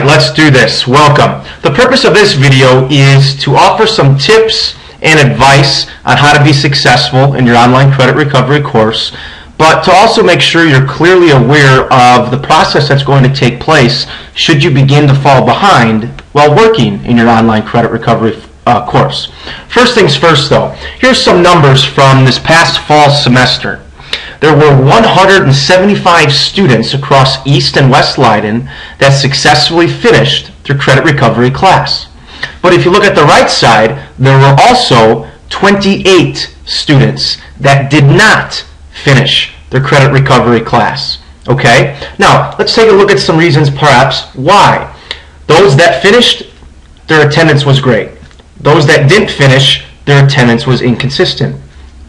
Alright, let's do this. Welcome. The purpose of this video is to offer some tips and advice on how to be successful in your online credit recovery course, but to also make sure you're clearly aware of the process that's going to take place should you begin to fall behind while working in your online credit recovery course. First things first though, here's some numbers from this past fall semester. There were 175 students across East and West Leiden that successfully finished their credit recovery class. But if you look at the right side, there were also 28 students that did not finish their credit recovery class. Okay? Now, let's take a look at some reasons perhaps why. Those that finished, their attendance was great. Those that didn't finish, their attendance was inconsistent.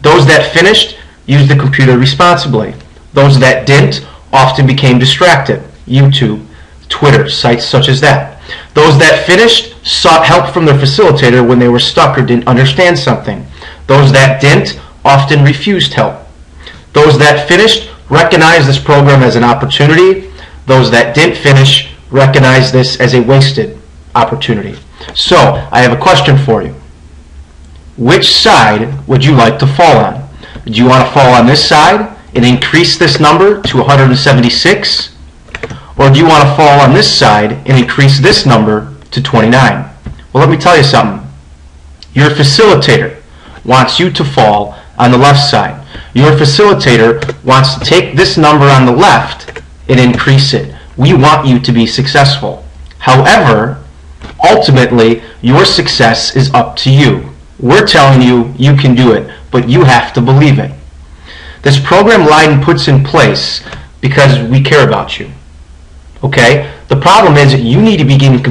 Those that finished used the computer responsibly. Those that didn't often became distracted. YouTube, Twitter, sites such as that. Those that finished sought help from their facilitator when they were stuck or didn't understand something. Those that didn't often refused help. Those that finished recognized this program as an opportunity. Those that didn't finish recognized this as a wasted opportunity. So, I have a question for you. Which side would you like to fall on? Do you want to fall on this side and increase this number to 176? Or do you want to fall on this side and increase this number to 29? Well, let me tell you something. Your facilitator wants you to fall on the left side. Your facilitator wants to take this number on the left and increase it. We want you to be successful. However, ultimately, your success is up to you. We're telling you you can do it, but you have to believe it. This program Leiden puts in place because we care about you. Okay? The problem is that you need to begin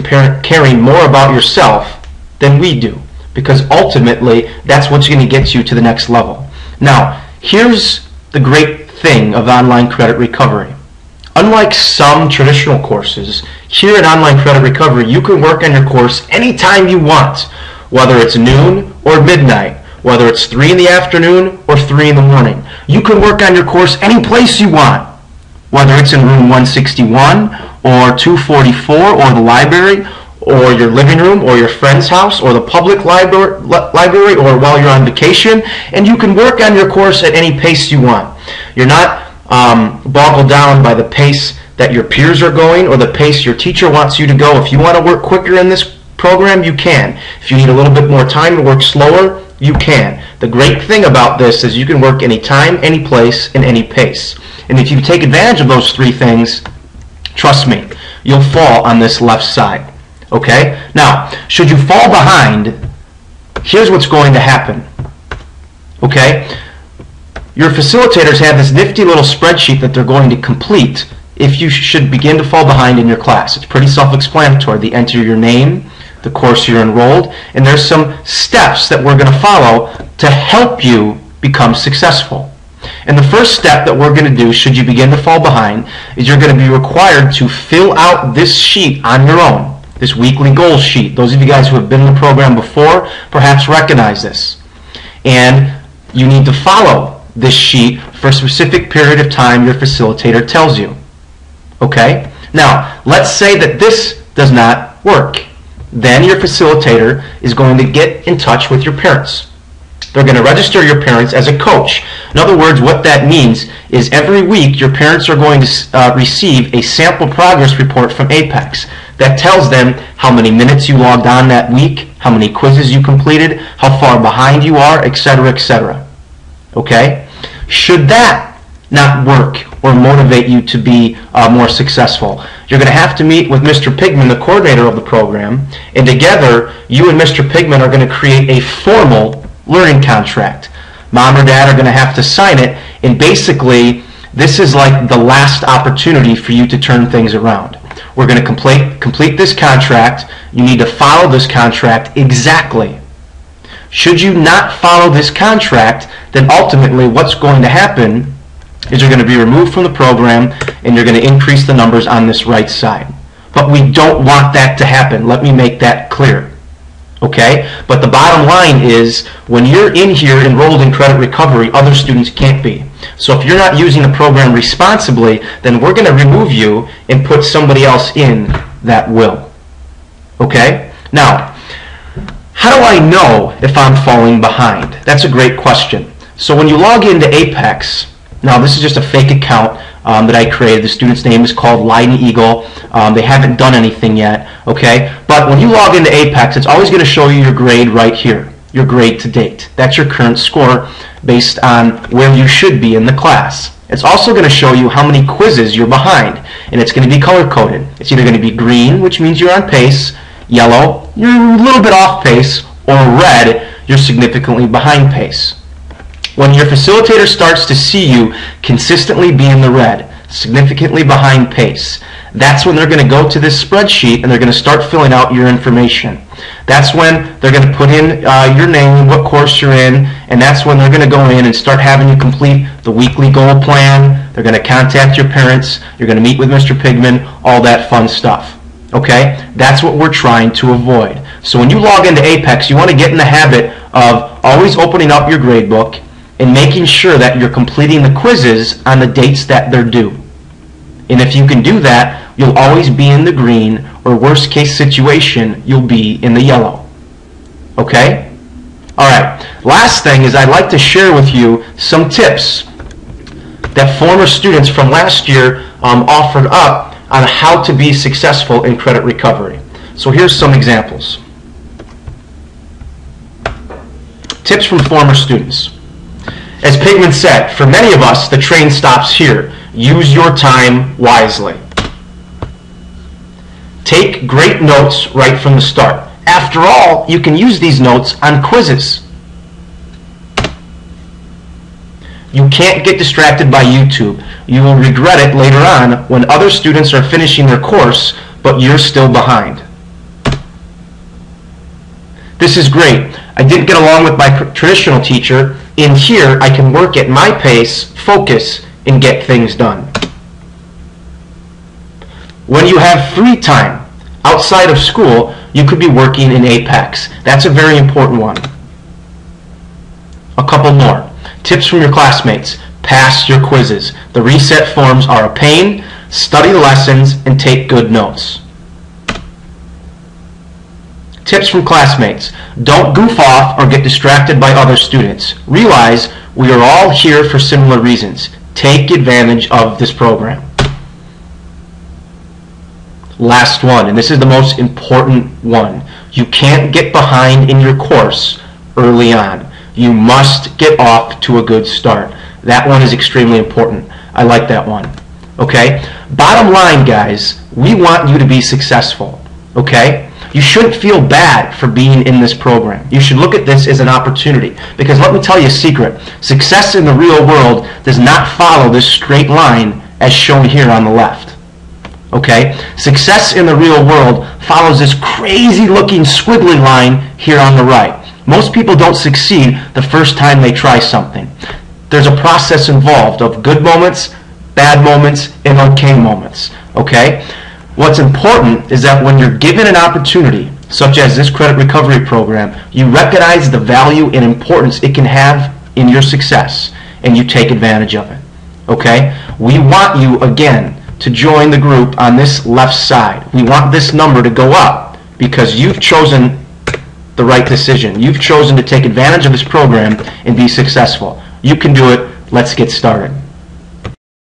caring more about yourself than we do, because ultimately that's what's going to get you to the next level. Now, here's the great thing of online credit recovery. Unlike some traditional courses, here at Online Credit Recovery, you can work on your course anytime you want, whether it's noon or midnight, whether it's 3 in the afternoon or 3 in the morning. You can work on your course any place you want, whether it's in room 161 or 244 or the library or your living room or your friend's house or the public library or while you're on vacation, and you can work on your course at any pace you want. You're not boggled down by the pace that your peers are going or the pace your teacher wants you to go. If you want to work quicker in this program, you can. If you need a little bit more time to work slower, you can. The great thing about this is you can work any time, any place, and any pace. And if you take advantage of those three things, trust me, you'll fall on this left side. Okay? Now, should you fall behind, here's what's going to happen. Okay? Your facilitators have this nifty little spreadsheet that they're going to complete if you should begin to fall behind in your class. It's pretty self-explanatory. They enter your name, the course you're enrolled, and there's some steps that we're going to follow to help you become successful. And the first step that we're going to do should you begin to fall behind is you're going to be required to fill out this sheet on your own, this weekly goals sheet. Those of you guys who have been in the program before perhaps recognize this. And you need to follow this sheet for a specific period of time your facilitator tells you. Okay? Now, let's say that this does not work. Then your facilitator is going to get in touch with your parents. They're going to register your parents as a coach. In other words, what that means is every week your parents are going to receive a sample progress report from Apex that tells them how many minutes you logged on that week, how many quizzes you completed, how far behind you are, etc., etc. Okay? Should that not work or motivate you to be more successful, you're going to have to meet with Mr. Pigman, the coordinator of the program, and together you and Mr. Pigman are going to create a formal learning contract. Mom or Dad are going to have to sign it, and basically this is like the last opportunity for you to turn things around. We're going to complete this contract. You need to follow this contract exactly. Should you not follow this contract, then ultimately what's going to happen is you're going to be removed from the program and you're going to increase the numbers on this right side. But we don't want that to happen. Let me make that clear. Okay? But the bottom line is when you're in here enrolled in credit recovery, other students can't be. So if you're not using the program responsibly, then we're going to remove you and put somebody else in that will. Okay? Now, how do I know if I'm falling behind? That's a great question. So when you log into Apex, now this is just a fake account that I created. The student's name is called Leiden Eagle. They haven't done anything yet, okay? But when you log into Apex, it's always going to show you your grade right here, your grade to date. That's your current score based on where you should be in the class. It's also going to show you how many quizzes you're behind, and it's going to be color-coded. It's either going to be green, which means you're on pace, yellow, you're a little bit off pace, or red, you're significantly behind pace. When your facilitator starts to see you consistently be in the red, significantly behind pace, that's when they're going to go to this spreadsheet and they're going to start filling out your information. That's when they're going to put in your name, what course you're in, and that's when they're going to go in and start having you complete the weekly goal plan. They're going to contact your parents. You're going to meet with Mr. Pigman, all that fun stuff. Okay? That's what we're trying to avoid. So when you log into Apex, you want to get in the habit of always opening up your gradebook and making sure that you're completing the quizzes on the dates that they're due. And if you can do that, you'll always be in the green, or worst case situation, you'll be in the yellow. Okay? Alright, last thing is I'd like to share with you some tips that former students from last year offered up on how to be successful in credit recovery. So here's some examples. Tips from former students. As Pigman said, for many of us, the train stops here. Use your time wisely. Take great notes right from the start. After all, you can use these notes on quizzes. You can't get distracted by YouTube. You will regret it later on when other students are finishing their course, but you're still behind. This is great. I didn't get along with my traditional teacher. In here, I can work at my pace, focus, and get things done. When you have free time outside of school, you could be working in Apex. That's a very important one. A couple more. Tips from your classmates. Pass your quizzes. The reset forms are a pain. Study the lessons and take good notes. Tips from classmates. Don't goof off or get distracted by other students. Realize we are all here for similar reasons. Take advantage of this program. Last one, and this is the most important one. You can't get behind in your course early on. You must get off to a good start. That one is extremely important. I like that one. Okay? Bottom line, guys, we want you to be successful. Okay? You shouldn't feel bad for being in this program. You should look at this as an opportunity. Because let me tell you a secret. Success in the real world does not follow this straight line as shown here on the left. Okay? Success in the real world follows this crazy looking squiggly line here on the right. Most people don't succeed the first time they try something. There's a process involved of good moments, bad moments, and okay moments. Okay? What's important is that when you're given an opportunity, such as this credit recovery program, you recognize the value and importance it can have in your success, and you take advantage of it. Okay? We want you, again, to join the group on this left side. We want this number to go up because you've chosen the right decision. You've chosen to take advantage of this program and be successful. You can do it. Let's get started.